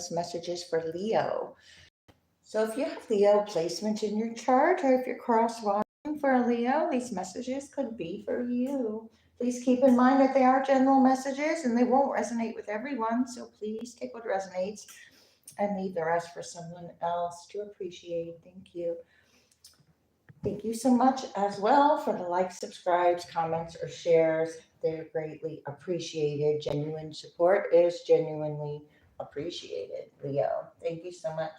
this message is for Leo. So if you have Leo placement in your chart, or if you're cross-watching for a Leo, these messages could be for you. Please keep in mind that they are general messages and they won't resonate with everyone. So please take what resonates and leave the rest for someone else to appreciate. Thank you. Thank you so much as well for the likes, subscribes, comments, or shares. They're greatly appreciated. Genuine support is genuinely appreciated. Leo, thank you so much.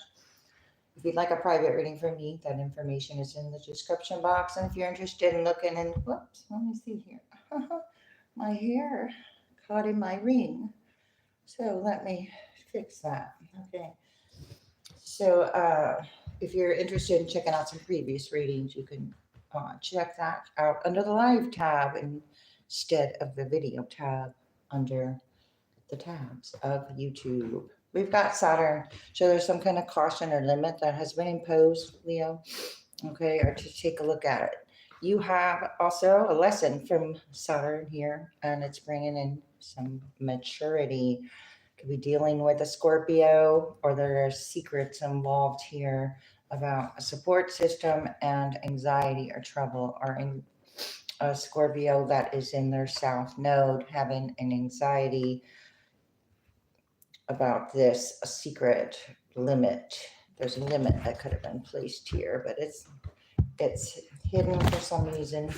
If you'd like a private reading from me, that information is in the description box. And if you're interested in looking in, whoops, let me see here. My hair caught in my ring. So let me fix that. Okay. So if you're interested in checking out some previous readings, you can check that out under the live tab instead of the video tab under the tabs of YouTube. We've got Saturn, so there's some kind of caution or limit that has been imposed, Leo, okay, or to take a look at it. You have also a lesson from Saturn here, and it's bringing in some maturity. Could be dealing with a Scorpio, or there are secrets involved here about a support system and anxiety or trouble, or in a Scorpio that is in their south node having an anxiety about this, a secret limit. There's a limit that could have been placed here, but it's hidden for some reason.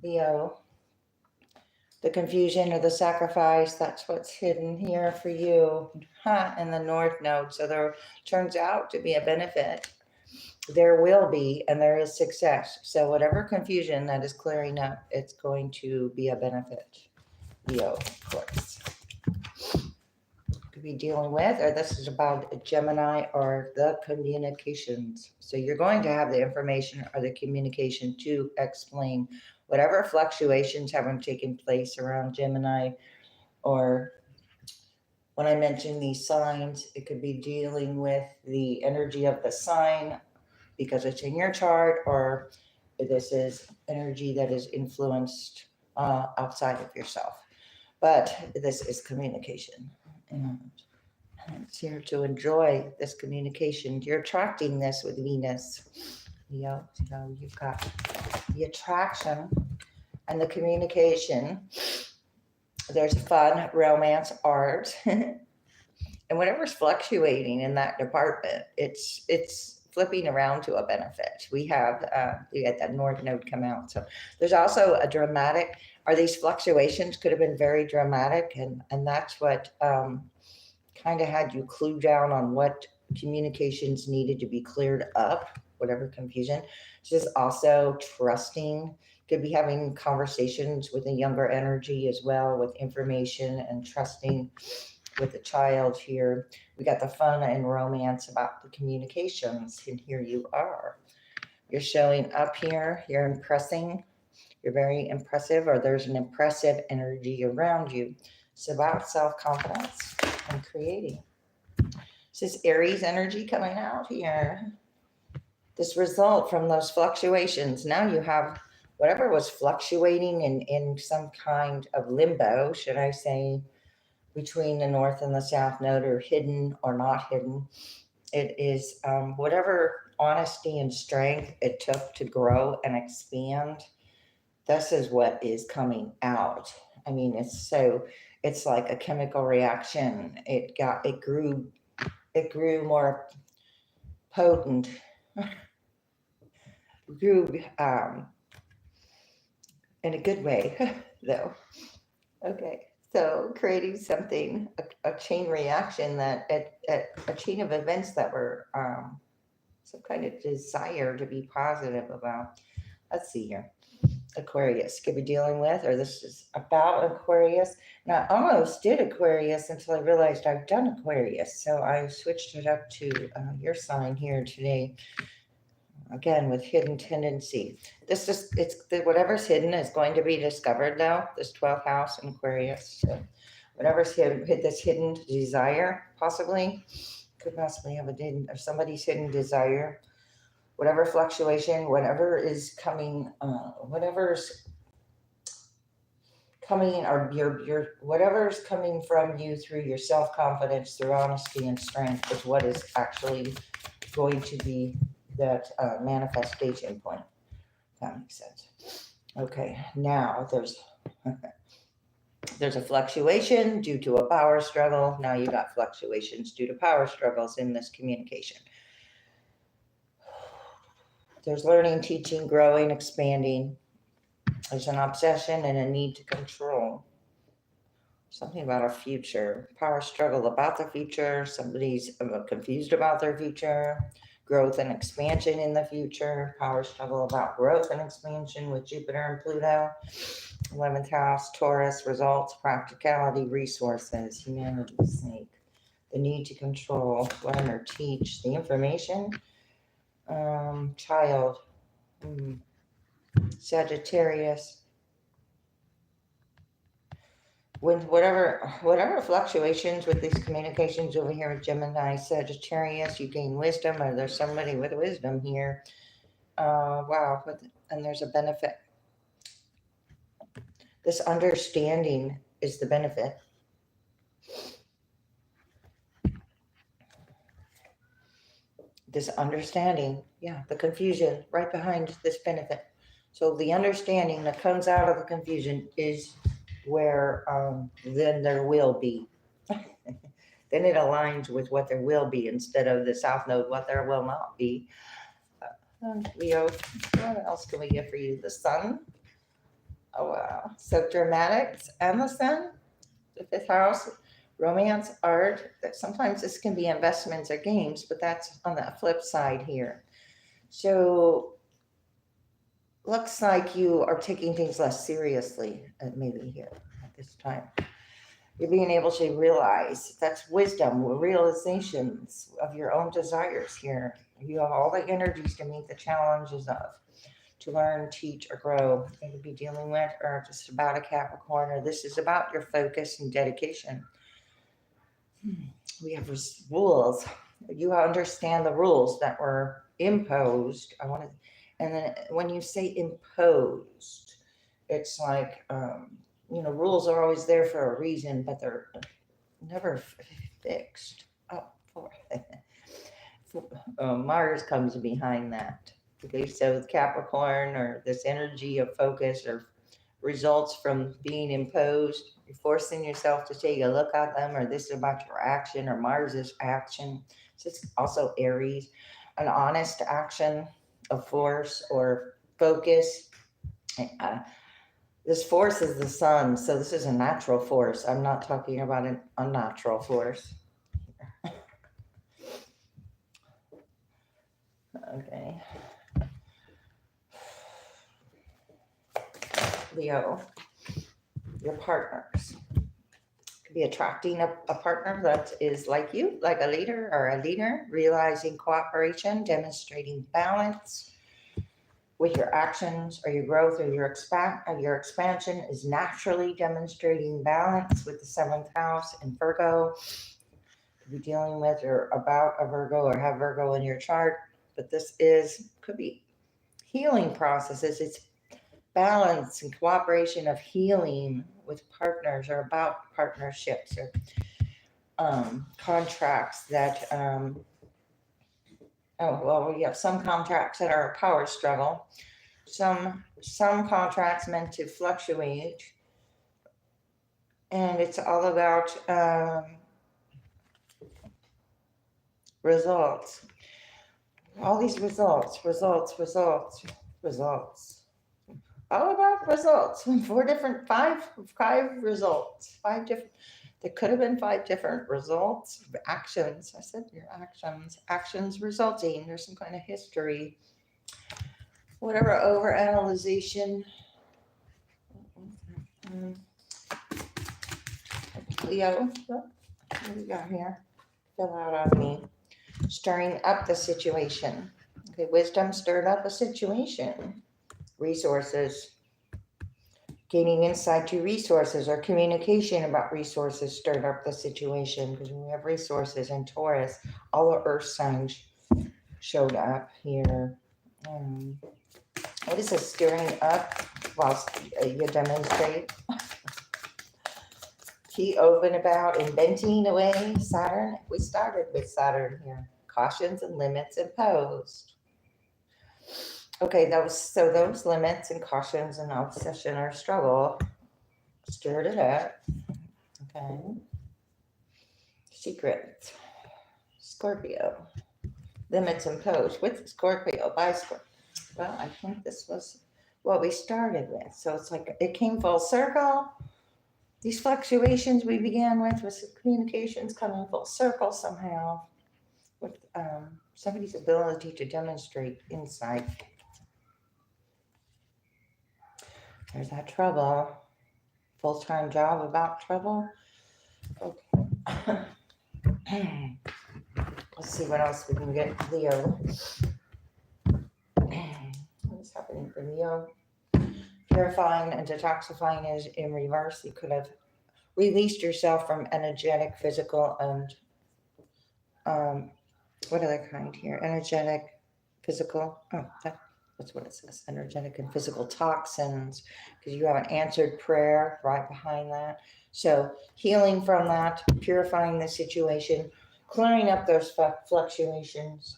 Leo, the confusion or the sacrifice, that's what's hidden here for you, in the north node. So there turns out to be a benefit. There will be, and there is success. So whatever confusion that is clearing up, it's going to be a benefit. Leo, of course. Could be dealing with, or this is about a Gemini or the communications. So you're going to have the information or the communication to explain whatever fluctuations haven't taken place around Gemini, or when I mention these signs, it could be dealing with the energy of the sign because it's in your chart, or this is energy that is influenced outside of yourself. But this is communication. And it's here to enjoy this communication. You're attracting this with Venus. Leo, so you've got the attraction and the communication. There's fun, romance, art, and whatever's fluctuating in that department, it's flipping around to a benefit. We had that North Node come out. So there's also a dramatic, or these fluctuations could have been very dramatic, and that's what kind of had you clue down on what communications needed to be cleared up, whatever confusion. Just also trusting, could be having conversations with a younger energy as well, with information and trusting with the child here. We got the fun and romance about the communications, and here you are. You're showing up here, you're impressing, you're very impressive, or there's an impressive energy around you. It's about self-confidence and creating. This is Aries energy coming out here. This result from those fluctuations. Now you have whatever was fluctuating in some kind of limbo, should I say, between the north and the south node, or hidden or not hidden. It is whatever honesty and strength it took to grow and expand. This is what is coming out. I mean, it's like a chemical reaction. It grew more potent. Grew in a good way, though. Okay, so creating something, a chain reaction, that a chain of events that were some kind of desire to be positive about. Let's see here. Aquarius could be dealing with, or this is about Aquarius. Now, I almost did Aquarius until I realized I've done Aquarius. So I switched it up to your sign here today. Again, with hidden tendency. Whatever's hidden is going to be discovered though. This 12th house in Aquarius. So whatever's hidden, this hidden desire, could possibly have or somebody's hidden desire. Whatever fluctuation, whatever is coming, whatever's coming, or your whatever's coming from you through your self-confidence, through honesty and strength is what is actually going to be that manifestation point. That makes sense. Okay, now there's a fluctuation due to a power struggle. Now you got fluctuations due to power struggles in this communication. There's learning, teaching, growing, expanding. There's an obsession and a need to control. Something about our future. Power struggle about the future. Somebody's confused about their future. Growth and expansion in the future. Power struggle about growth and expansion with Jupiter and Pluto. 11th house, Taurus, results, practicality, resources, humanity's sake. The need to control, learn, or teach. The information. Child. Sagittarius. With whatever fluctuations with these communications over here with Gemini, Sagittarius, you gain wisdom, or there's somebody with wisdom here. Wow, and there's a benefit. This understanding is the benefit. This understanding, yeah, the confusion right behind this benefit. So the understanding that comes out of the confusion is where then there will be. Then it aligns with what there will be instead of the South Node, what there will not be. Leo, what else can we get for you? The Sun. Oh, wow. So dramatics and the Sun, the 5th house, romance, art. Sometimes this can be investments or games, but that's on the flip side here. So looks like you are taking things less seriously, maybe here at this time. You're being able to realize that's wisdom, realizations of your own desires here. You have all the energies to meet the challenges of, to learn, teach, or grow. You could be dealing with, or just about a Capricorn, or this is about your focus and dedication. We have rules. You understand the rules that were imposed. And then when you say imposed, it's like, rules are always there for a reason, but they're never fixed. Mars comes behind that. Okay, so with Capricorn, or this energy of focus, or results from being imposed, you're forcing yourself to take a look at them, or this is about your action, or Mars's action. So it's also Aries, an honest action of force or focus. This force is the sun, so this is a natural force. I'm not talking about an unnatural force. Okay. Leo, your partners. Could be attracting a partner that is like you, like a leader or a leader, realizing cooperation, demonstrating balance with your actions, or your growth, or your expansion is naturally demonstrating balance with the 7th house in Virgo. Could be dealing with or about a Virgo, or have Virgo in your chart, but this could be healing processes. It's balance and cooperation of healing with partners, or about partnerships, or contracts that we have some contracts that are a power struggle, some contracts meant to fluctuate, and it's all about results. All these results. All about results. Five results. There could have been 5 different results. Actions. I said your actions. Actions resulting. There's some kind of history. Whatever overanalyzation. Leo, what do we got here? Fill out on me. Stirring up the situation. Okay, wisdom stirred up a situation. Resources. Gaining insight to resources, or communication about resources stirred up the situation, because we have resources in Taurus. All the earth signs showed up here. What is this stirring up whilst you demonstrate? Be open about inventing away Saturn. We started with Saturn here. Cautions and limits imposed. Okay, those limits and cautions and obsession or struggle stirred it up. Okay. Secret. Scorpio. Limits imposed with Scorpio by Scorpio. Well, I think this was what we started with. So it's like it came full circle. These fluctuations we began with communications coming full circle somehow with somebody's ability to demonstrate insight. There's that trouble. Full-time job about trouble. Okay. Let's see what else we can get. Leo. What's happening for Leo? Purifying and detoxifying is in reverse. You could have released yourself from energetic, physical, and what other kind here? Energetic, physical. Oh, that's what it says. Energetic and physical toxins, because you have an answered prayer right behind that. So healing from that, purifying the situation, clearing up those fluctuations.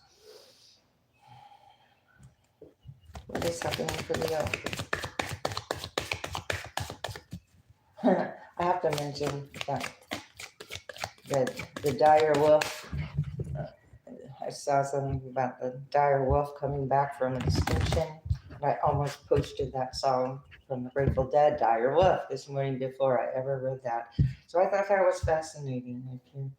What is happening for Leo? I have to mention that the dire wolf. I saw something about the dire wolf coming back from extinction. I almost posted that song from the Grateful Dead, Dire Wolf, this morning before I ever read that. So I thought that was fascinating if you're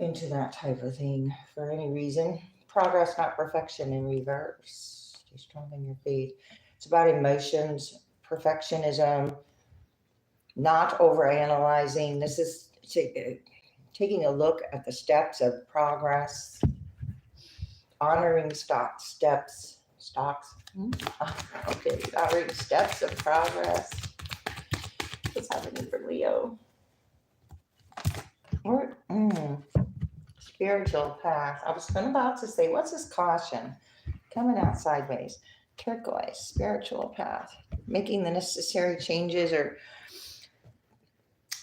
into that type of thing for any reason. Progress, not perfection, in reverse. Stay strong in your faith. It's about emotions, perfectionism, not overanalyzing. This is taking a look at the steps of progress, honoring stocks. Okay, honoring steps of progress. What's happening for Leo? Spiritual path. I was about to say, what's this caution? Coming out sideways. Turquoise, spiritual path. Making the necessary changes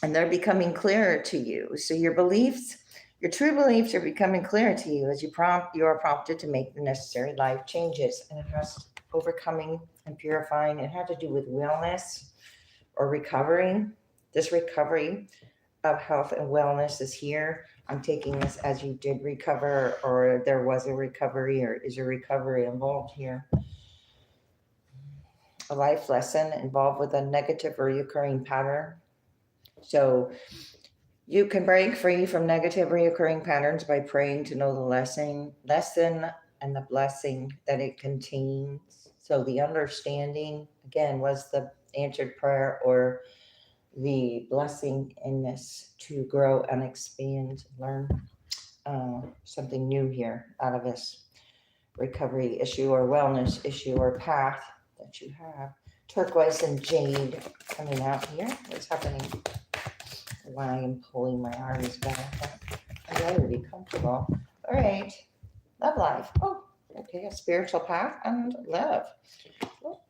and they're becoming clearer to you. So your beliefs, your true beliefs are becoming clearer to you as you are prompted to make the necessary life changes. And it has overcoming and purifying. It had to do with wellness or recovering. This recovery of health and wellness is here. I'm taking this as you did recover, or there was a recovery, or is a recovery involved here. A life lesson involved with a negative reoccurring pattern. So you can break free from negative reoccurring patterns by praying to know the lesson and the blessing that it contains. So the understanding, again, was the answered prayer or the blessing in this to grow and expand, learn something new here out of this recovery issue or wellness issue or path that you have. Turquoise and jade coming out here. What's happening? Why I'm pulling my arms back. I gotta be comfortable. All right. Love life. Oh, okay. A spiritual path and love. Oh,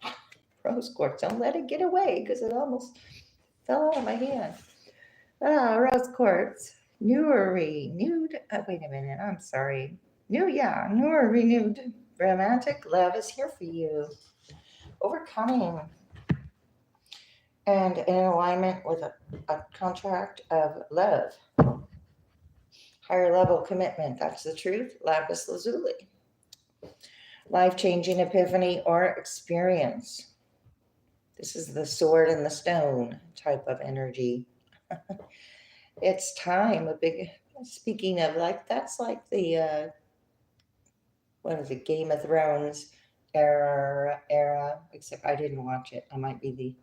rose quartz. Don't let it get away because it almost fell out of my hand. Rose quartz. New or renewed. Wait a minute. I'm sorry. New or renewed romantic love is here for you. Overcoming and in alignment with a contract of love. Higher level commitment. That's the truth. Lapis lazuli. Life-changing epiphany or experience. This is the sword and the stone type of energy. It's time. Speaking of, like, that's like the, what is it, Game of Thrones era, except I didn't watch it. I might be the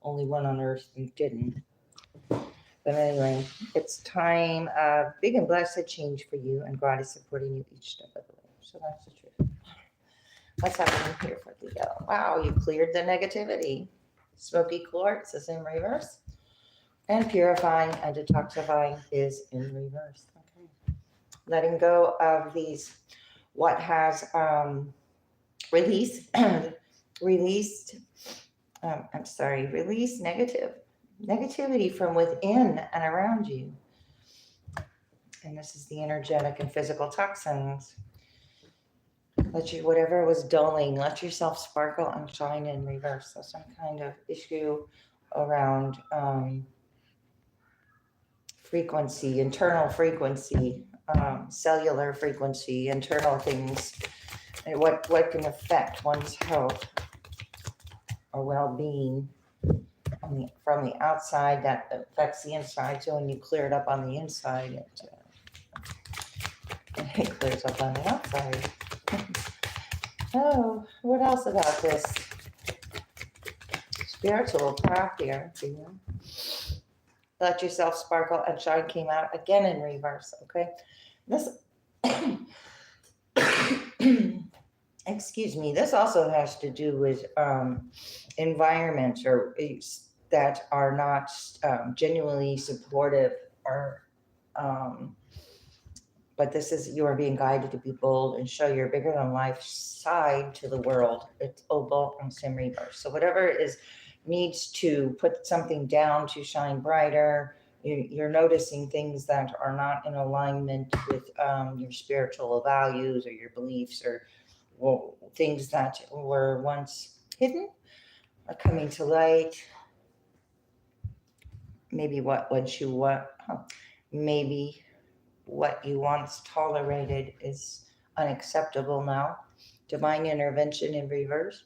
only one on earth who didn't. But anyway, it's time of big and blessed change for you, and God is supporting you each step of the way. So that's the truth. What's happening here for Leo? Wow, you cleared the negativity. Smoky quartz is in reverse. And purifying and detoxifying is in reverse. Okay. Letting go of these, what has released negative negativity from within and around you. And this is the energetic and physical toxins. Let you, whatever was dulling, let yourself sparkle and shine in reverse. So some kind of issue around frequency, internal frequency, cellular frequency, internal things, and what can affect one's health or well-being from the outside that affects the inside. So when you clear it up on the inside, it clears up on the outside. Oh, what else about this spiritual path here? Let yourself sparkle and shine came out again in reverse. Okay, this excuse me, this also has to do with environments or that are not genuinely supportive, or but this is, you are being guided to be bold and show your bigger than life side to the world. It's Obal and Sim reverse. So whatever is needs to put something down to shine brighter, you're noticing things that are not in alignment with your spiritual values or your beliefs, or things that were once hidden are coming to light. Maybe maybe what you once tolerated is unacceptable now. Divine intervention in reverse.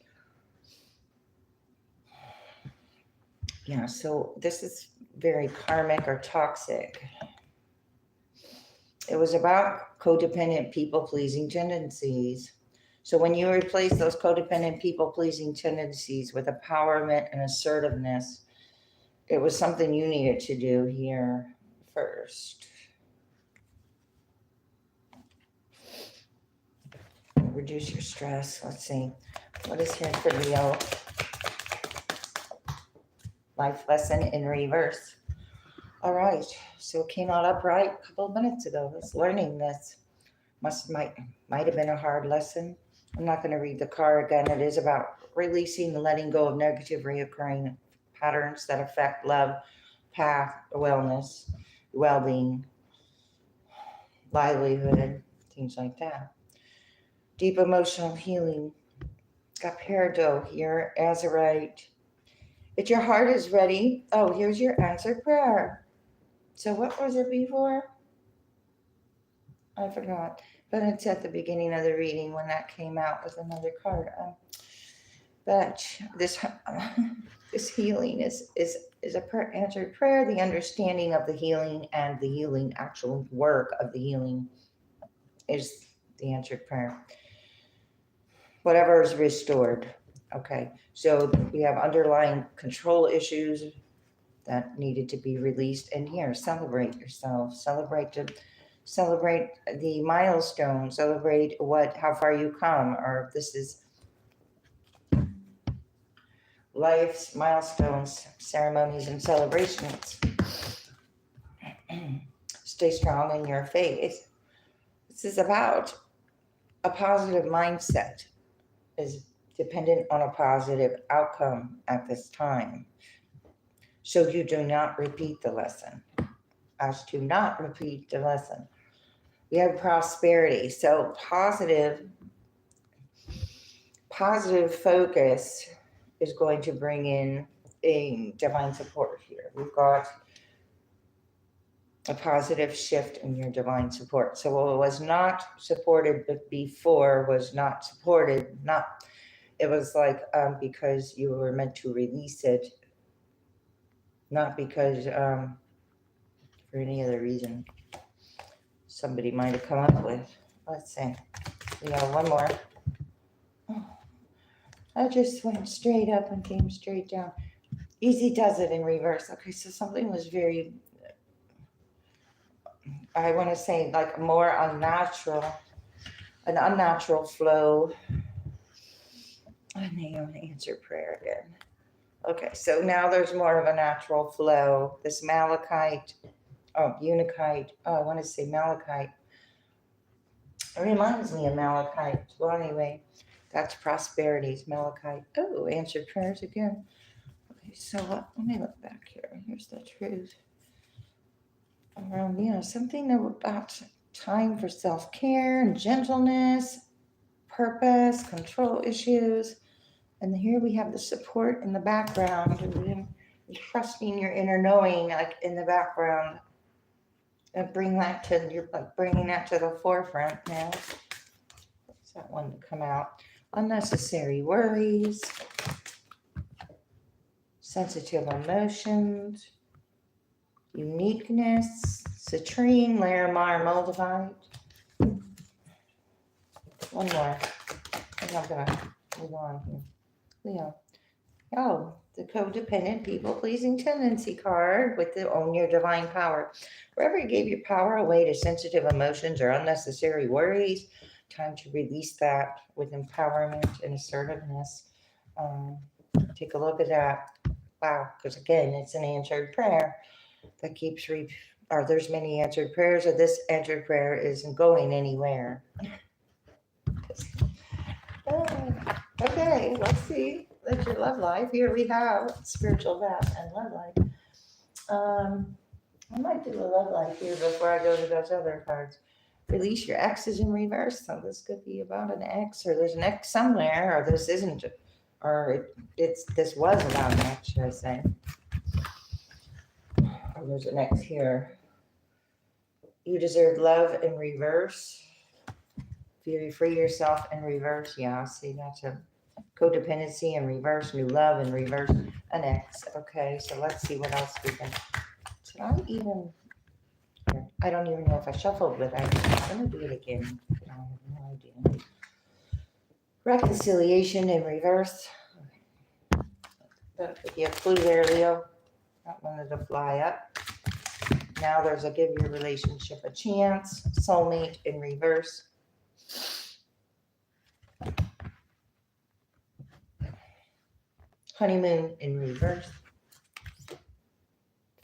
Yeah, so this is very karmic or toxic. It was about codependent people-pleasing tendencies. So when you replace those codependent people-pleasing tendencies with empowerment and assertiveness, it was something you needed to do here first. Reduce your stress. Let's see. What is here for Leo? Life lesson in reverse. All right. So it came out upright a couple of minutes ago. It's learning this. Might have been a hard lesson. I'm not going to read the card again. It is about releasing and letting go of negative reoccurring patterns that affect love, path, wellness, well-being, livelihood, things like that. Deep emotional healing. Got Peridot here, Azurite. If your heart is ready, oh, here's your answered prayer. So what was it before? I forgot. But it's at the beginning of the reading when that came out with another card. But this this healing is a answered prayer. The understanding of the healing and the healing actual work of the healing is the answered prayer. Whatever is restored. Okay, so we have underlying control issues that needed to be released. And here, celebrate yourself. Celebrate the milestone. Celebrate how far you come, or this is life's milestones, ceremonies, and celebrations. Stay strong in your faith. This is about a positive mindset is dependent on a positive outcome at this time. So you do not repeat the lesson. As to not repeat the lesson. We have prosperity. So positive focus is going to bring in a divine support here. We've got a positive shift in your divine support. So what was not supported before was not supported. It was like because you were meant to release it, not because for any other reason somebody might have come up with. Let's see. We have one more. Oh, I just went straight up and came straight down. Easy does it in reverse. Okay, so something was very, I want to say like more unnatural, an unnatural flow. And then you answer prayer again. Okay, so now there's more of a natural flow. This malachite, unakite, I want to say malachite. It reminds me of malachite. Well, anyway, that's prosperity's malachite. Oh, answered prayers again. Okay, so let me look back here. Here's the truth. Something about time for self-care and gentleness, purpose, control issues. And here we have the support in the background and trusting your inner knowing, like in the background, and bringing that to the forefront now. What's that one to come out? Unnecessary worries, sensitive emotions, uniqueness, citrine, Larimar, moldavite. One more. And I'm gonna move on here. Leo. Oh, the codependent, people-pleasing tendency card with the own your divine power. Wherever you gave your power away to sensitive emotions or unnecessary worries, time to release that with empowerment and assertiveness. Take a look at that. Wow, because again, it's an answered prayer that keeps there's many answered prayers, or this answered prayer isn't going anywhere. Okay, let's see. That's your love life. Here we have spiritual bath and love life. I might do a love life here before I go to those other cards. Release your exes in reverse. So this could be about an ex, or there's an ex somewhere, or this isn't, or this was about an ex, should I say? Or there's an ex here. You deserve love in reverse. If you free yourself in reverse, yeah, see that's a codependency in reverse, new love in reverse, an ex. Okay, so let's see what else we can. Did I even? I don't even know if I shuffled with it. I'm gonna do it again. I have no idea. Reconciliation in reverse. That'll give you a clue there, Leo. That wanted to fly up. Now there's a give your relationship a chance. Soulmate in reverse. Honeymoon in reverse.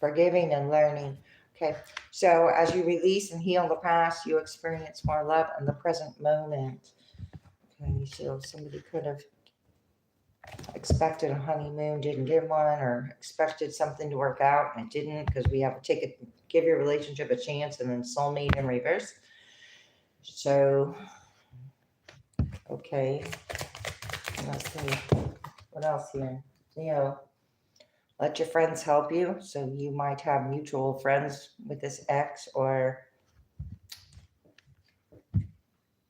Forgiving and learning. Okay, so as you release and heal the past, you experience more love in the present moment. Okay, so somebody could have expected a honeymoon, didn't get one, or expected something to work out and it didn't, because we have to give your relationship a chance, and then soulmate in reverse. So, okay, let's see, what else here? Let your friends help you. So you might have mutual friends with this ex, or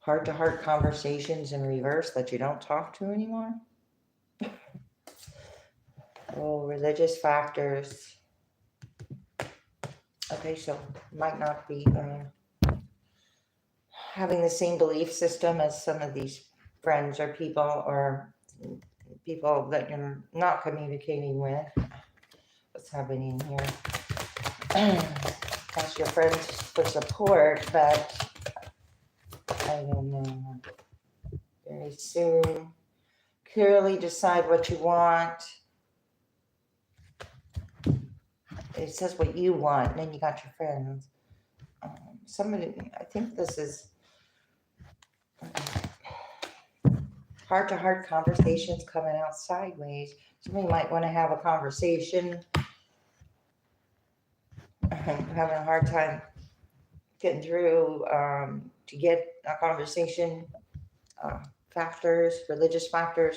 heart-to-heart conversations in reverse that you don't talk to anymore. Oh, religious factors. Okay, so might not be having the same belief system as some of these friends or people that you're not communicating with. What's happening here? Ask your friends for support, but I don't know. Very soon. Clearly decide what you want. It says what you want, and then you got your friends. Somebody, I think this is heart-to-heart conversations coming out sideways. Somebody might want to have a conversation. Having a hard time getting through to get a conversation. Factors, religious factors.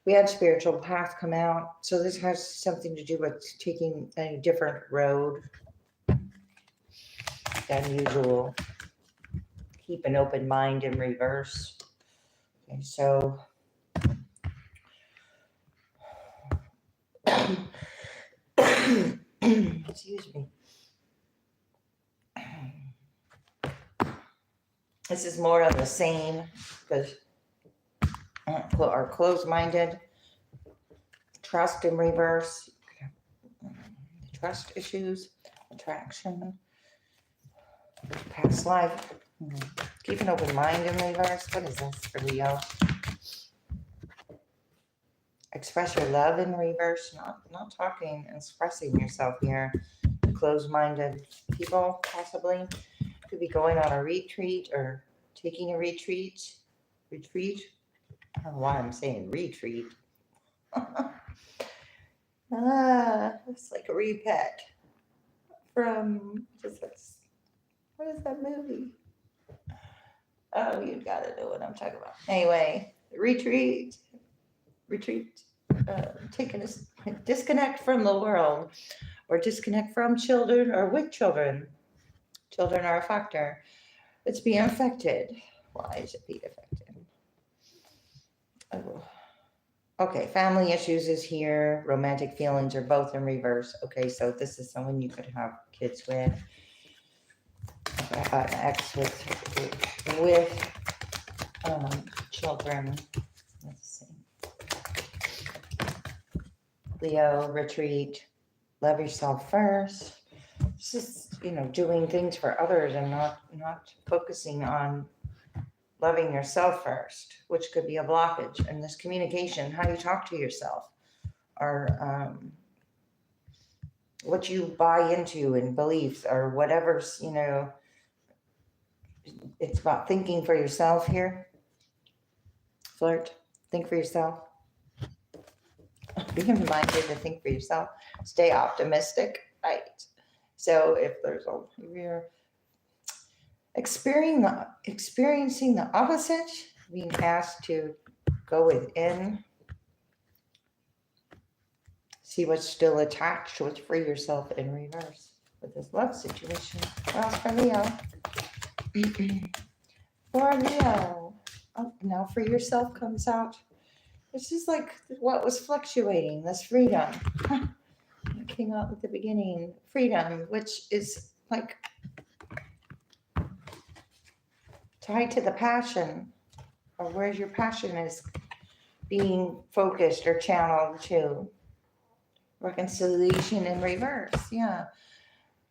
We had spiritual path come out. So this has something to do with taking a different road than usual. Keep an open mind in reverse. Okay, so excuse me. This is more of the same, because are closed-minded, trust in reverse, trust issues, attraction, past life, keep an open mind in reverse. What is this for Leo? Express your love in reverse, not talking, expressing yourself here. Closed-minded people, possibly. Could be going on a retreat or taking a retreat. I don't know why I'm saying retreat. It's like a repet from what is that movie? Oh, you gotta know what I'm talking about. Anyway, retreat, taking a disconnect from the world, or disconnect from children or with children. Children are a factor. It's being affected. Why is it being affected? Oh. Okay, family issues is here. Romantic feelings are both in reverse. Okay, so this is someone you could have kids with. An ex with children. Let's see. Leo, retreat. Love yourself first. It's just, doing things for others and not focusing on loving yourself first, which could be a blockage. And this communication, how you talk to yourself, or what you buy into and beliefs, or whatever's, it's about thinking for yourself here. Flirt, think for yourself. Be reminded to think for yourself. Stay optimistic, right? So if you're experiencing the opposite, being asked to go within, see what's still attached, what's free yourself in reverse with this love situation. What else for Leo? For Leo. Oh, now for yourself comes out. This is like what was fluctuating, this freedom. It came out at the beginning. Freedom, which is like tied to the passion, or where your passion is being focused or channeled to. Reconciliation in reverse, yeah.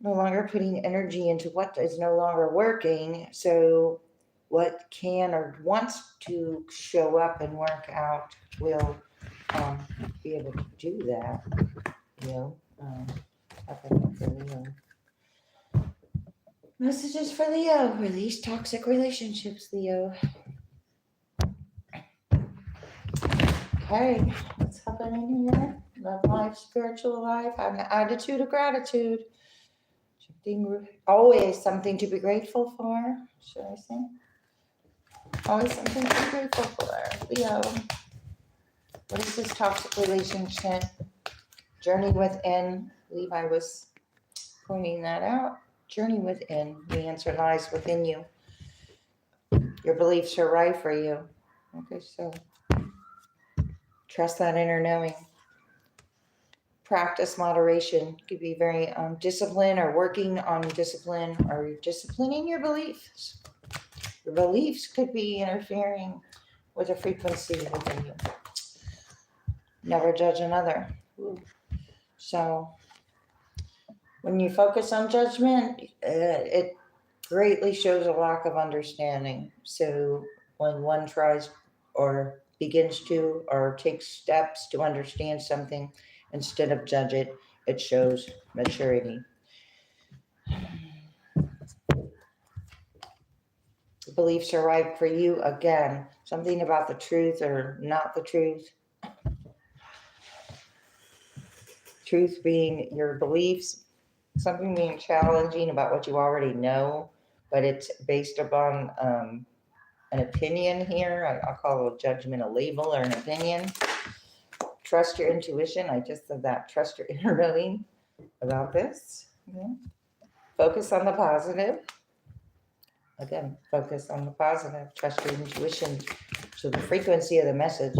No longer putting energy into what is no longer working, so what can or wants to show up and work out will be able to do that. For Leo. Messages for Leo. Release toxic relationships, Leo. Okay, what's happening here? Love life, spiritual life, have an attitude of gratitude. Always something to be grateful for, should I say? Always something to be grateful for. Leo, what is this toxic relationship? Journey within. I believe I was pointing that out. Journey within. The answer lies within you. Your beliefs are right for you. Okay, so trust that inner knowing. Practice moderation. Could be very disciplined, or working on discipline, or disciplining your beliefs. Your beliefs could be interfering with a frequency within you. Never judge another. Ooh. So when you focus on judgment, it greatly shows a lack of understanding. So when one tries or begins to or takes steps to understand something instead of judge it, it shows maturity. Beliefs are right for you. Again, something about the truth or not the truth. Truth being your beliefs, something being challenging about what you already know, but it's based upon an opinion here. I'll call a judgment a label or an opinion. Trust your intuition. I just said that. Trust your inner knowing about this. Okay. Focus on the positive. Again, focus on the positive. Trust your intuition. So the frequency of the message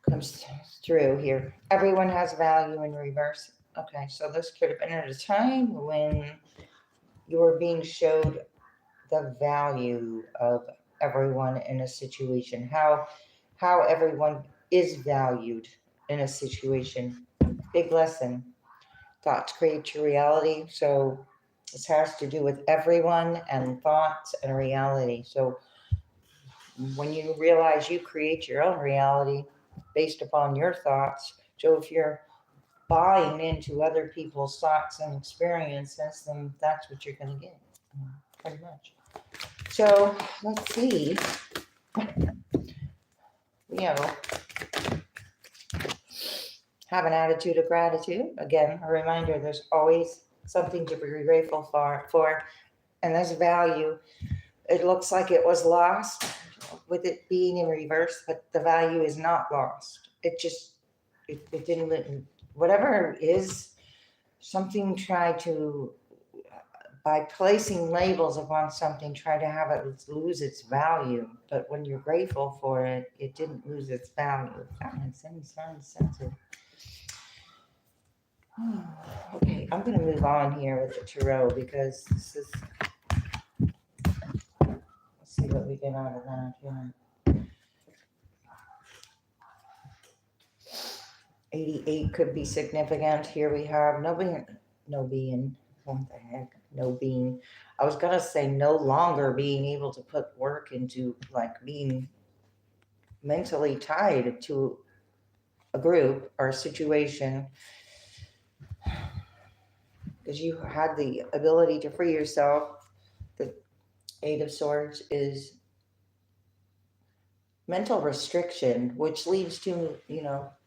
comes through here. Everyone has value in reverse. Okay, so this could have been at a time when you were being showed the value of everyone in a situation, how everyone is valued in a situation. Big lesson. Thoughts create your reality. So this has to do with everyone and thoughts and reality. So when you realize you create your own reality based upon your thoughts, so if you're buying into other people's thoughts and experiences, then that's what you're going to get, pretty much. So let's see. Have an attitude of gratitude. Again, a reminder there's always something to be grateful for, and there's value. It looks like it was lost with it being in reverse, but the value is not lost. It didn't, whatever it is, something tried to, by placing labels upon something, try to have it lose its value. But when you're grateful for it, it didn't lose its value. If that makes any sense. Okay, I'm going to move on here with the tarot because this is, let's see what we get out of that here. 88 could be significant. Here we have no being, what the heck, no being. I was going to say no longer being able to put work into, like, being mentally tied to a group or a situation, because you had the ability to free yourself. The Eight of Swords is mental restriction, which leads to,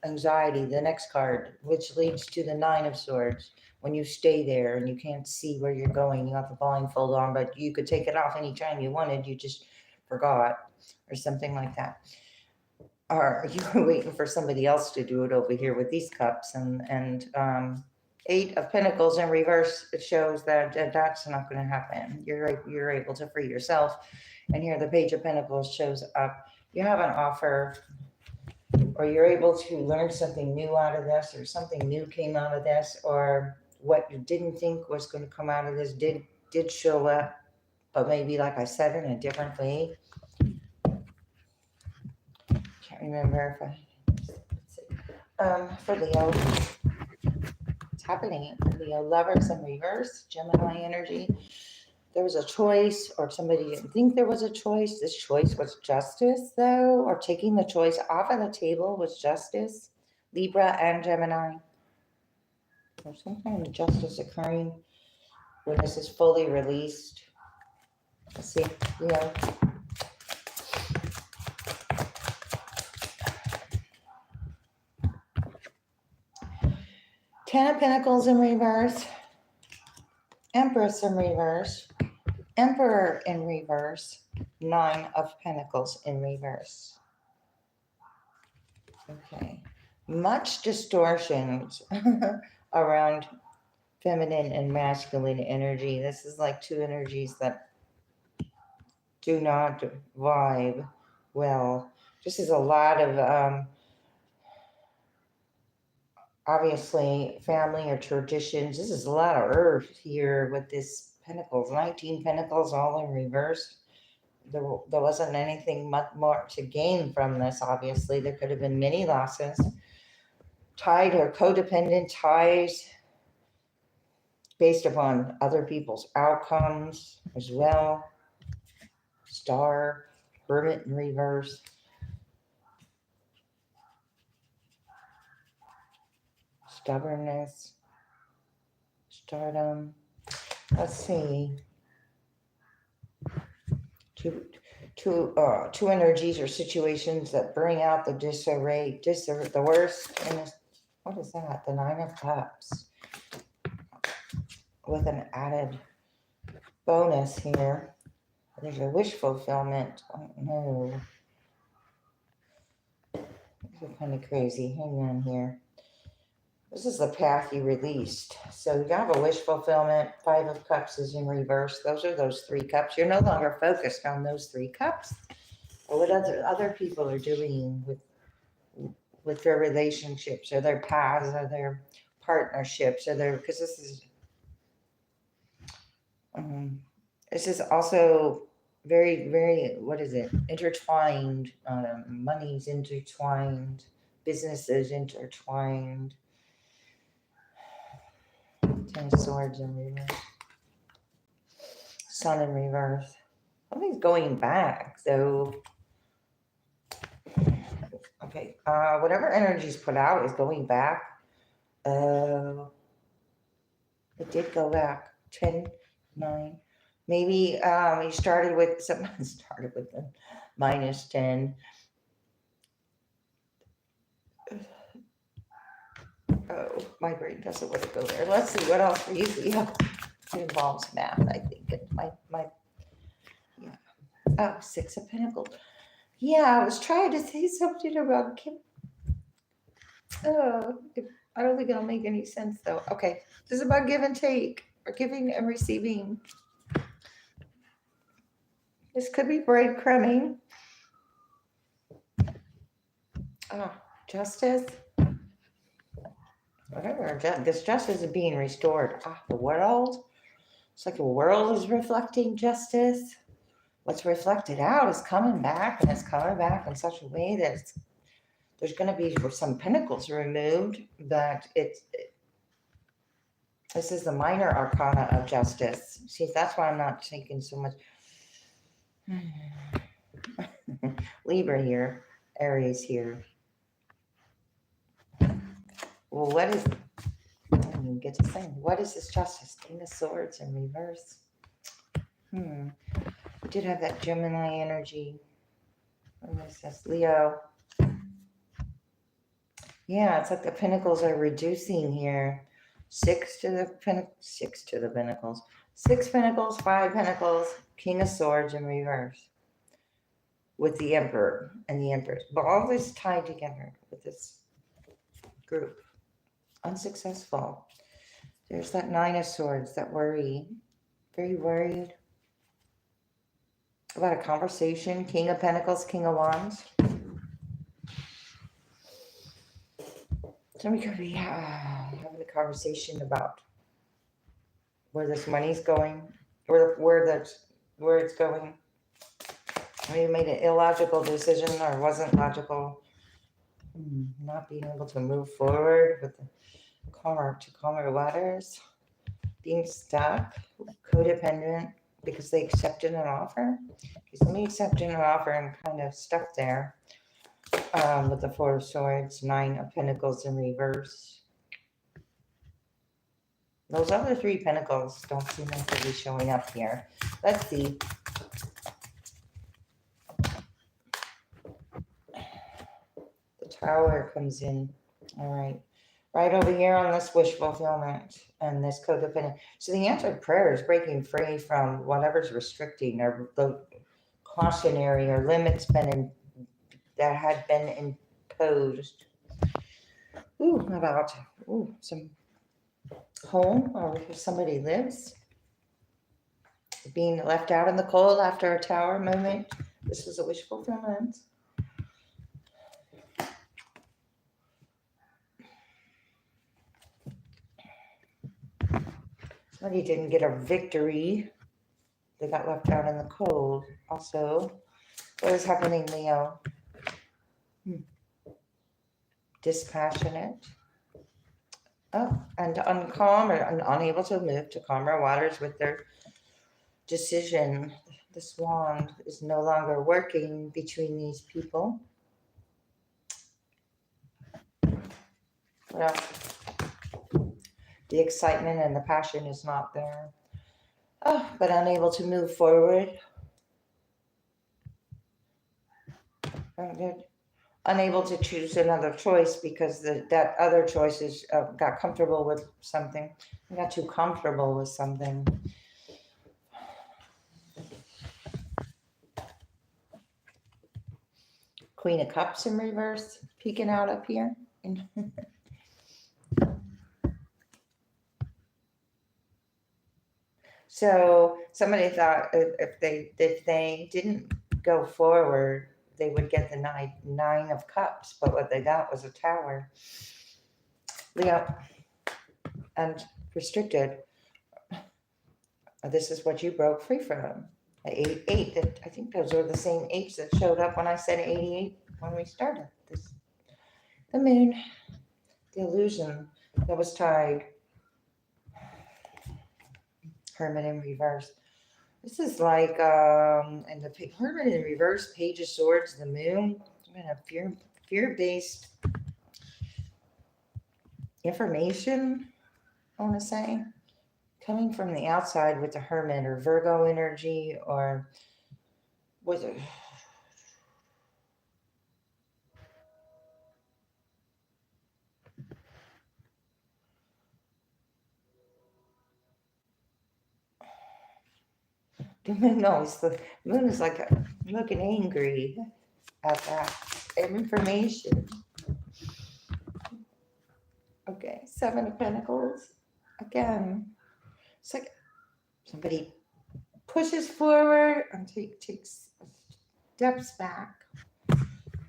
anxiety. The next card, which leads to the Nine of Swords. When you stay there and you can't see where you're going, you have the blindfold on, but you could take it off anytime you wanted. You just forgot or something like that. Or you were waiting for somebody else to do it over here with these cups. And Eight of Pentacles in reverse, it shows that that's not going to happen. You're able to free yourself. And here the Page of Pentacles shows up. You have an offer, or you're able to learn something new out of this, or something new came out of this, or what you didn't think was going to come out of this did show up, but maybe, like I said, in a different way. Can't remember if for Leo, it's happening. Leo, Lovers in reverse, Gemini energy. There was a choice, or somebody didn't think there was a choice. This choice was justice, though, or taking the choice off of the table was justice. Libra and Gemini. There's some kind of justice occurring when this is fully released. Let's see, Leo. Ten of Pentacles in reverse. Empress in reverse. Emperor in reverse. Nine of Pentacles in reverse. Okay. Much distortions around feminine and masculine energy. This is like two energies that do not vibe well. This is a lot of obviously family or traditions. This is a lot of earth here with this Pentacles. 19 Pentacles all in reverse. There wasn't anything much more to gain from this, obviously. There could have been many losses. Tied or codependent ties based upon other people's outcomes as well. Star, Hermit in reverse. Stubbornness. Stardom. Let's see. Two energies or situations that bring out the disarray, the worst in this. What is that? The Nine of Cups. With an added bonus here. There's a wish fulfillment. Oh, no. This is kind of crazy. Hang on here. This is the path you released. So you have a wish fulfillment. Five of Cups is in reverse. Those are those three cups. You're no longer focused on those three cups or what other people are doing with their relationships or their paths or their partnerships or their, because this is also very, very, what is it? Intertwined. Money's intertwined. Businesses intertwined. Ten of Swords in reverse. Sun in reverse. Something's going back, so okay. Whatever energy's put out is going back. It did go back. 10, 9. Maybe you started with someone started with the -10. Oh, my brain doesn't want to go there. Let's see, what else for you, Leo? It involves math, I think, and yeah. Oh, Six of Pentacles. Yeah, I was trying to say something about Kim. Oh, I don't think it'll make any sense though. Okay, this is about give and take, or giving and receiving. This could be breadcrumbing. Oh, justice. Whatever. This justice is being restored. Ah, the world. It's like the world is reflecting justice. What's reflected out is coming back, and it's coming back in such a way that there's going to be some pentacles removed. That this is the minor arcana of justice. See, that's why I'm not thinking so much. Libra here, Aries here. Well, what is? I didn't even get to say. What is this justice? King of Swords in reverse. We did have that Gemini energy. What is this? Leo. Yeah, it's like the pentacles are reducing here. Six to the pentacles. 6 pentacles, 5 pentacles, King of Swords in reverse. With the Emperor and the Empress. But all this tied together with this group. Unsuccessful. There's that 9 of Swords, that worry. Very worried about a conversation. King of Pentacles, King of Wands. Somebody could be having a conversation about where this money's going, where it's going. Maybe made an illogical decision or wasn't logical. Not being able to move forward with the calmer waters. Being stuck, codependent because they accepted an offer. Somebody accepted an offer and kind of stuck there. With the 4 of Swords, 9 of Pentacles in reverse. Those other 3 pentacles don't seem like to be showing up here. Let's see. The Tower comes in. All right. Right over here on this wish fulfillment and this codependent. So the answered prayer is breaking free from whatever's restricting or the cautionary or limits that had been imposed. About some home or where somebody lives. Being left out in the cold after a Tower moment. This was a wish fulfillment. Somebody didn't get a victory. They got left out in the cold. Also, what is happening, Leo? Dispassionate. Oh, and uncalm or unable to move to calmer waters with their decision. This wand is no longer working between these people. What else? The excitement and the passion is not there. Oh, but unable to move forward. Oh, good. Unable to choose another choice because that other choice is got comfortable with something. Got too comfortable with something. Queen of Cups in reverse, peeking out up here. So somebody thought if they didn't go forward, they would get the nine of Cups, but what they got was a Tower. Leo, and restricted. This is what you broke free from. Eight. I think those are the same 8s that showed up when I said 88 when we started this. The moon, the illusion that was tied. Hermit in reverse. This is like, and the Hermit in reverse, Page of Swords, the moon. Fear-based information, I want to say. Coming from the outside with the Hermit or Virgo energy or was it? No, it's the moon is like looking angry at that information. Okay, Seven of Pentacles. Again, it's like somebody pushes forward and takes steps back.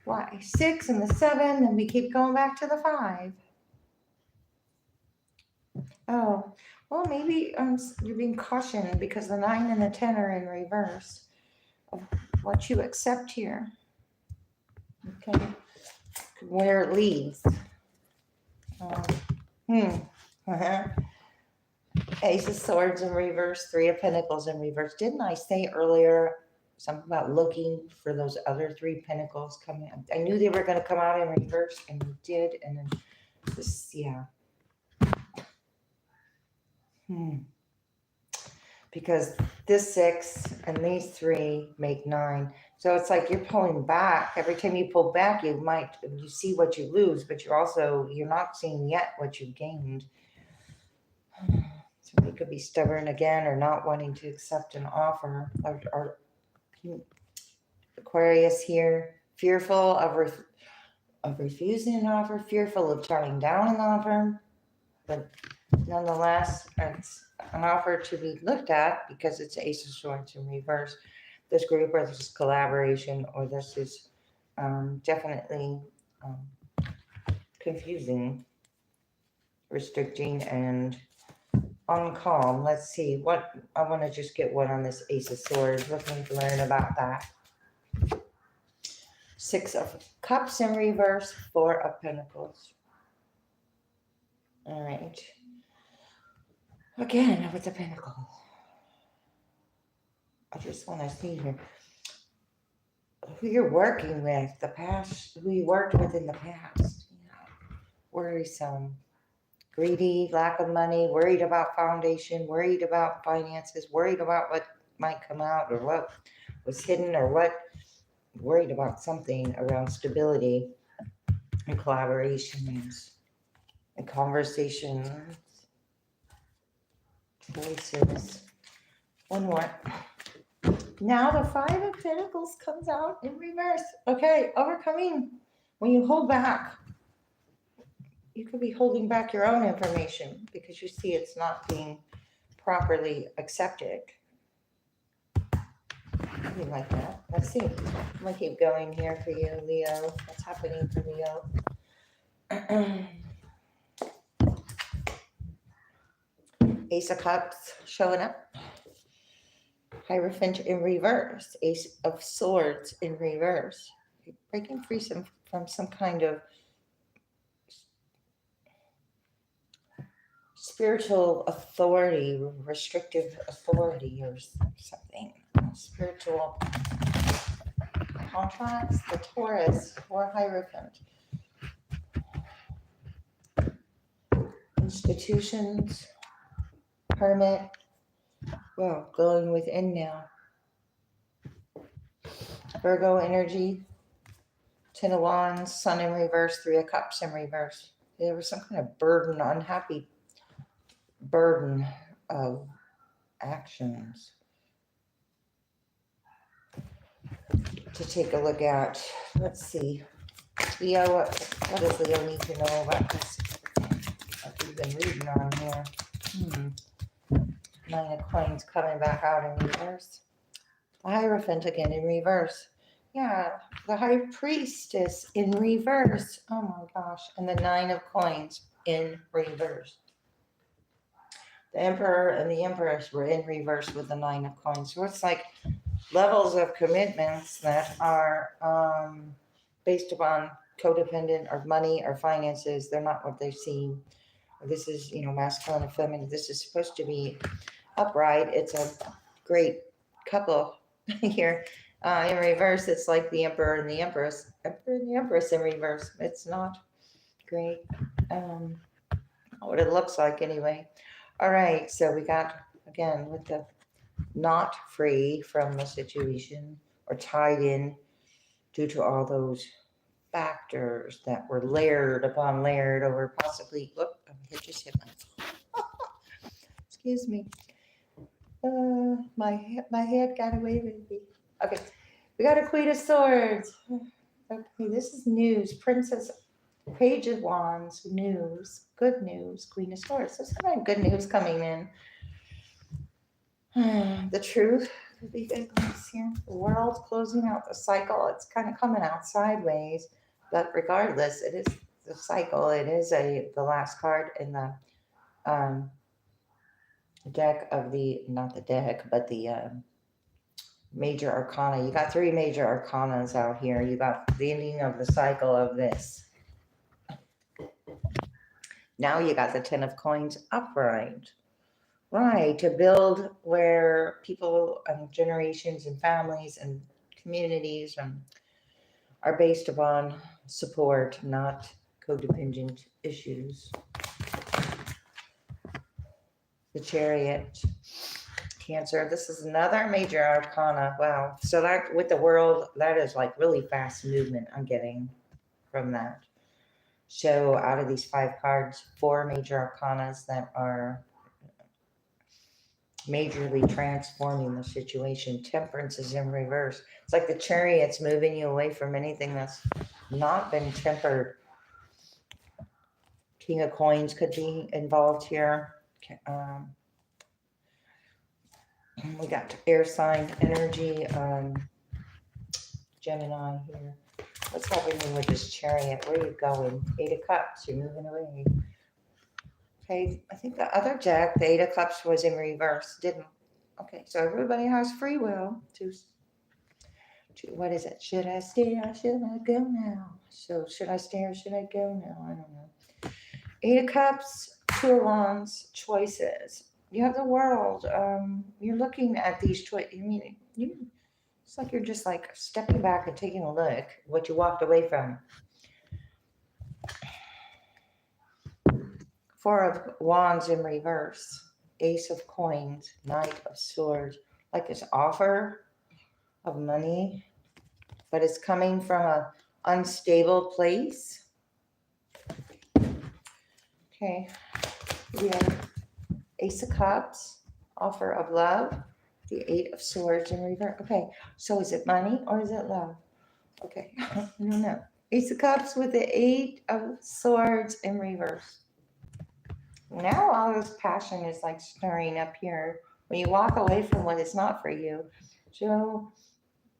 Why? 6 and the 7, and we keep going back to the 5. Oh, well, maybe you're being cautioned because the 9 and the 10 are in reverse of what you accept here. Okay, where it leads. Ace of Swords in reverse, 3 of Pentacles in reverse. Didn't I say earlier something about looking for those other 3 Pentacles coming? I knew they were going to come out in reverse, and you did. And then this, yeah. Because this 6 and these 3 make 9. So it's like you're pulling back. Every time you pull back, you see what you lose, but you're not seeing yet what you gained. Somebody could be stubborn again or not wanting to accept an offer. Or Aquarius here, fearful of refusing an offer, fearful of turning down an offer. But nonetheless, it's an offer to be looked at because it's Ace of Swords in reverse. This group, or this is collaboration, or this is definitely confusing, restricting, and uncalm. Let's see what I want to just get one on this Ace of Swords. Looking to learn about that. 6 of Cups in reverse, 4 of Pentacles. All right. Again with the Pentacles. I just want to see here who you're working with, the past, who you worked with in the past. Yeah. Worrisome, greedy, lack of money, worried about foundation, worried about finances, worried about what might come out or what was hidden or what, worried about something around stability and collaborations and conversations, choices. One more. Now the 5 of Pentacles comes out in reverse. Okay, overcoming. When you hold back, you could be holding back your own information because you see it's not being properly accepted. Something like that. Let's see. I'm going to keep going here for you, Leo. What's happening for Leo? Ace of Cups showing up. Hierophant in reverse. Ace of Swords in reverse. You're breaking free from some kind of spiritual authority, restrictive authority or something. Spiritual contracts, the Taurus or Hierophant. Institutions, Hermit. Well, going within now. Virgo energy, 10 of Wands, Sun in reverse, 3 of Cups in reverse. There was some kind of burden, unhappy burden of actions to take a look at. Let's see. Leo, what does Leo need to know about this? What we've been reading on here. 9 of Coins coming back out in reverse. The Hierophant again in reverse. Yeah, the High Priestess in reverse. Oh my gosh. And the 9 of Coins in reverse. The Emperor and the Empress were in reverse with the 9 of Coins. So it's like levels of commitments that are based upon codependent or money or finances. They're not what they seem. This is, masculine and feminine. This is supposed to be upright. It's a great couple here. In reverse, it's like the Emperor and the Empress. Emperor and the Empress in reverse. It's not great. What it looks like anyway. All right, so we got, again, with the not free from the situation or tied in due to all those factors that were layered upon layered over possibly, I just hit my, excuse me. my head got away with me. Okay, we got a Queen of Swords. Okay, this is news. Princess, Page of Wands, news, good news, Queen of Swords. So some good news coming in. The truth could be good news here. The world closing out the cycle. It's kind of coming out sideways, but regardless, it is the cycle. It is the last card in the deck of not the deck, but the major arcana. You got 3 major arcanas out here. You got the ending of the cycle of this. Now you got the 10 of coins upright. Right, to build where people and generations and families and communities are based upon support, not codependent issues. The Chariot, Cancer. This is another major arcana. Wow. So that with the world, that is like really fast movement I'm getting from that. So out of these 5 cards, 4 major arcanas that are majorly transforming the situation. Temperance is in reverse. It's like the Chariot's moving you away from anything that's not been tempered. King of Coins could be involved here. We got air sign energy, Gemini here. What's happening with this Chariot? Where are you going? 8 of Cups, you're moving away. Okay, I think the other deck, the 8 of Cups, was in reverse, didn't. Okay, so everybody has free will to what is it? Should I stay or should I go now? So should I stay or should I go now? I don't know. 8 of Cups, 2 of Wands, choices. You have the world. You're looking at these choices. I mean, it's like you're just like stepping back and taking a look at what you walked away from. 4 of Wands in reverse. Ace of Coins, Knight of Swords. Like this offer of money, but it's coming from an unstable place. Okay. We have Ace of Cups, offer of love. The 8 of Swords in reverse. Okay, so is it money or is it love? Okay, I don't know. Ace of Cups with the 8 of Swords in reverse. Now all this passion is like stirring up here. When you walk away from what is not for you, so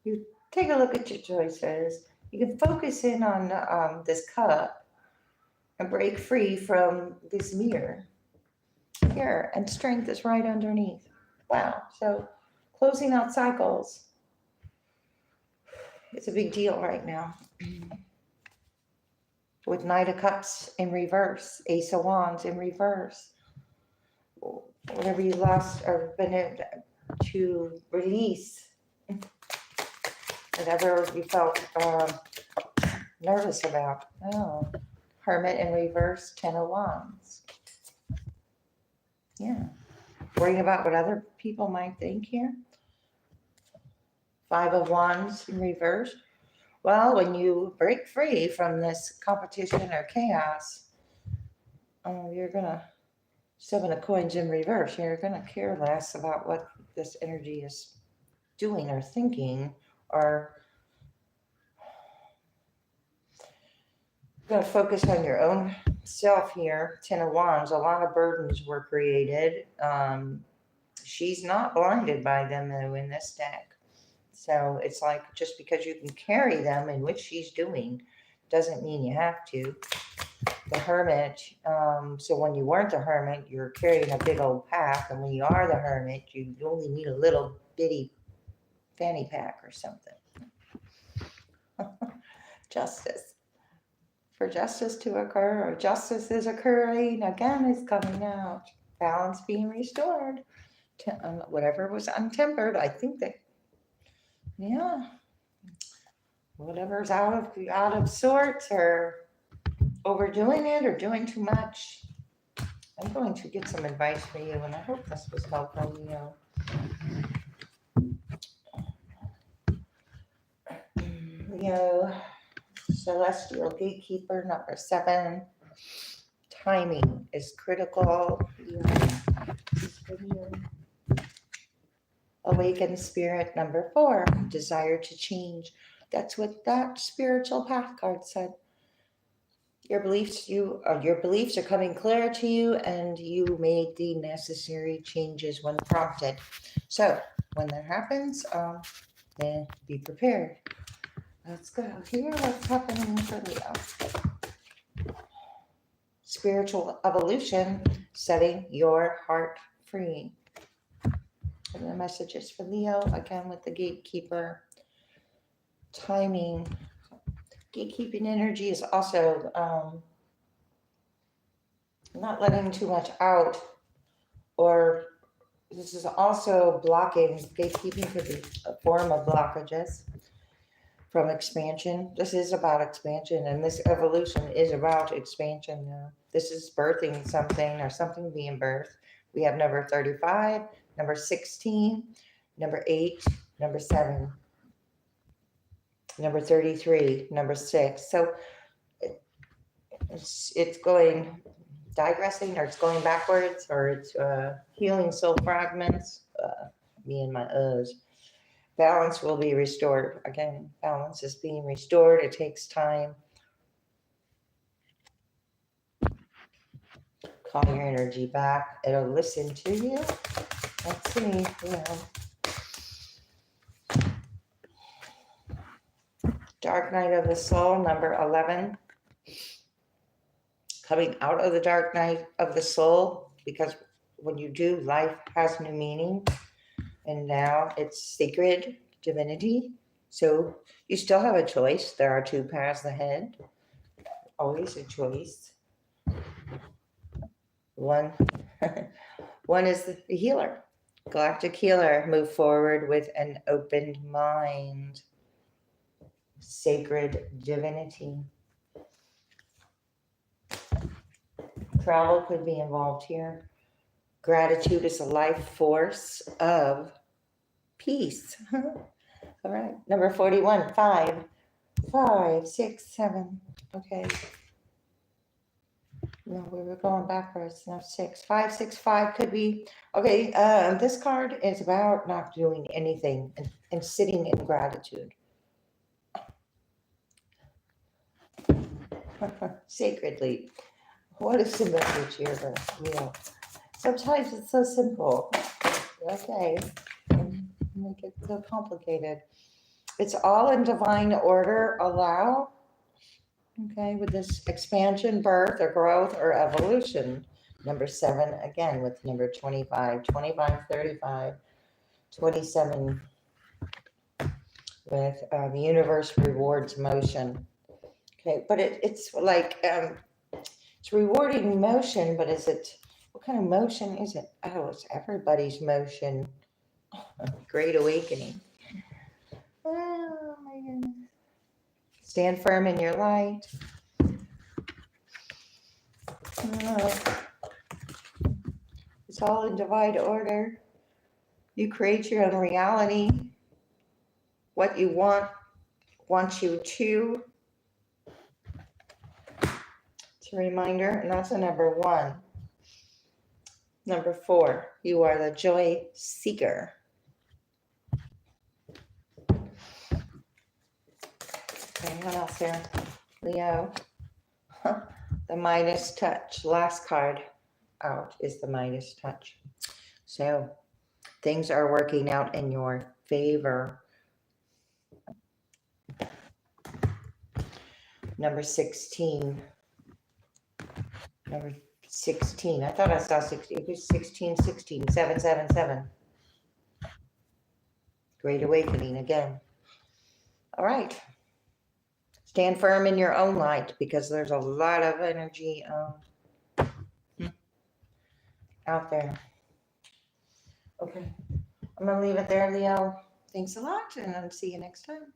you take a look at your choices. You can focus in on this cup and break free from this mirror here, and strength is right underneath. Wow, so closing out cycles. It's a big deal right now. With Knight of Cups in reverse, Ace of Wands in reverse. Whatever you lost or been able to release, whatever you felt nervous about. Oh, Hermit in reverse, 10 of Wands. Yeah. Worrying about what other people might think here. 5 of Wands in reverse. Well, when you break free from this competition or chaos, you're going to, 7 of Coins in reverse, you're going to care less about what this energy is doing or thinking, or you're going to focus on your own self here. 10 of Wands, a lot of burdens were created. She's not blinded by them, though, in this deck. So it's like just because you can carry them, in which she's doing, doesn't mean you have to. The Hermit, so when you weren't the Hermit, you're carrying a big old pack, and when you are the Hermit, you only need a little bitty fanny pack or something. Justice. For justice to occur, or justice is occurring, again, is coming out. Balance being restored. Whatever was untempered, I think that, yeah, whatever's out of sorts or overdoing it or doing too much. I'm going to get some advice for you, and I hope this was helpful to you. Leo, Celestial Gatekeeper, number 7. Timing is critical. A awakened spirit. Number 4, desire to change. That's what that spiritual path card said. Your beliefs are coming clear to you, and you made the necessary changes when prompted. So when that happens, then be prepared. Let's go here. What's happening for Leo? Spiritual evolution, setting your heart free. And the messages for Leo, again with the gatekeeper. Timing. Gatekeeping energy is also not letting too much out, or this is also blocking. Gatekeeping could be a form of blockages from expansion. This is about expansion, and this evolution is about expansion now. This is birthing something, or something being birthed. We have number 35, number 16, number 8, number 7, number 33, number 6. So it's going digressing, or it's going backwards, or it's healing soul fragments. Me and my uhs. Balance will be restored. Again, balance is being restored. It takes time. Call your energy back. It'll listen to you. Let's see. Dark night of the soul, number 11. Coming out of the dark night of the soul, because when you do, life has new meaning. And now it's sacred divinity. So you still have a choice. There are 2 paths ahead. Always a choice. One is the healer. Galactic healer. Move forward with an open mind. Sacred divinity. Travel could be involved here. Gratitude is a life force of peace. All right. Number 41, 5, 6, 7. Okay. No, we were going backwards. No, 6, 5, 6, 5 could be. Okay. This card is about not doing anything and sitting in gratitude. Sacredly. What is the message here for Leo? Sometimes it's so simple. Okay. Make it so complicated. It's all in divine order. Allow. Okay, with this expansion, birth, or growth, or evolution. Number 7, again, with number 25, 35, 27, with the universe rewards motion. Okay, but it's like, it's rewarding motion, but what kind of motion is it? Oh, it's everybody's motion. Great awakening. Oh my goodness. Stand firm in your light. It's all in divine order. You create your own reality. What you wants you to. It's a reminder, and that's a number 1. Number 4, you are the joy seeker. Okay, what else here? Leo. The Midas touch. Last card out is the Midas touch. So things are working out in your favor. Number 16. Number 16. I thought I saw 16. It was 16, 777. Great awakening again. All right. Stand firm in your own light, because there's a lot of energy out there. Okay. I'm going to leave it there, Leo. Thanks a lot, and I'll see you next time.